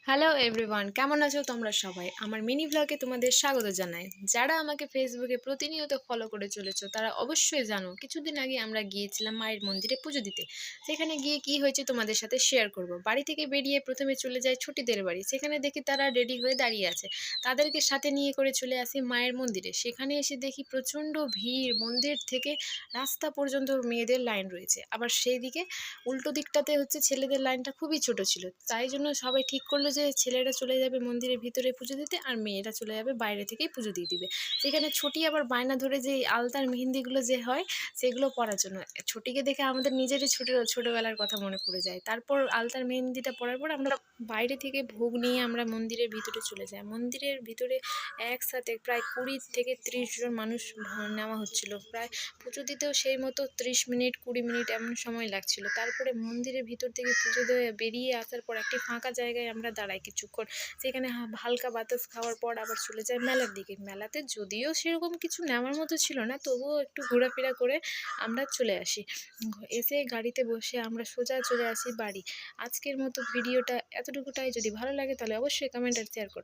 Hello everyone, কেমন আছো তোমরা সবাই? আমার মিনি ব্লগে তোমাদের স্বাগত জানাই। যারা আমাকে ফেসবুকে প্রতিনিয়ত ফলো করে চলেছো তারা অবশ্যই জানো কিছুদিন আগে আমরা গিয়েছিলাম মায়ের মন্দিরে পুজো দিতে। সেখানে গিয়ে কি হয়েছে তোমাদের সাথে শেয়ার করব। বাড়ি থেকে বেরিয়ে প্রথমে চলে যাই ছুটিদের বাড়ি, সেখানে দেখি তারা রেডি হয়ে দাঁড়িয়ে আছে। তাদেরকে সাথে নিয়ে করে চলে আসি মায়ের মন্দিরে। সেখানে এসে দেখি প্রচণ্ড ভিড়, মন্দির থেকে রাস্তা পর্যন্ত মেয়েদের লাইন রয়েছে। আবার সেই দিকে উল্টো দিকটাতে হচ্ছে ছেলেদের লাইনটা খুবই ছোট ছিল। তাই জন্য সবাই ঠিক করলো যে ছেলেরা চলে যাবে মন্দিরের ভিতরে পুজো দিতে আর মেয়েরা চলে যাবে বাইরে থেকেই পুজো দিয়ে দিবে। সেখানে ছোটি আবার বায়না ধরে যে এই আলতার মেহেন্দিগুলো যে হয় সেগুলো পরার জন্য। ছোটিকে দেখে আমাদের নিজেরই ছোটবেলার কথা মনে পড়ে যায়। তারপর আলতার মেহেন্দিটা পরার পর আমরা বাইরে থেকে ভোগ নিয়ে আমরা মন্দিরের ভিতরে চলে যাই। মন্দিরের ভিতরে একসাথে প্রায় ২০ থেকে ৩০ জন মানুষ নেওয়া হচ্ছিল। প্রায় পুজো দিতেও সেই মতো ৩০ মিনিট ২০ মিনিট এমন সময় লাগছিল। তারপরে মন্দিরের ভিতর থেকে পুজো দিয়ে বেরিয়ে আসার পর একটি ফাঁকা জায়গায় আমরা দাঁড়াই কিছুক্ষণ। সেখানে হালকা বাতাস খাওয়ার পর আবার চলে যাই মেলার দিকে। মেলাতে যদিও সেরকম কিছু নেওয়ার মতো ছিল না, তবুও একটু ঘোরাফেরা করে আমরা চলে আসি। এসে গাড়িতে বসে আমরা সোজা চলে আসি বাড়ি। আজকের মতো ভিডিওটা এতটুকুটাই। যদি ভালো লাগে তাহলে অবশ্যই কমেন্ট আর শেয়ার করো।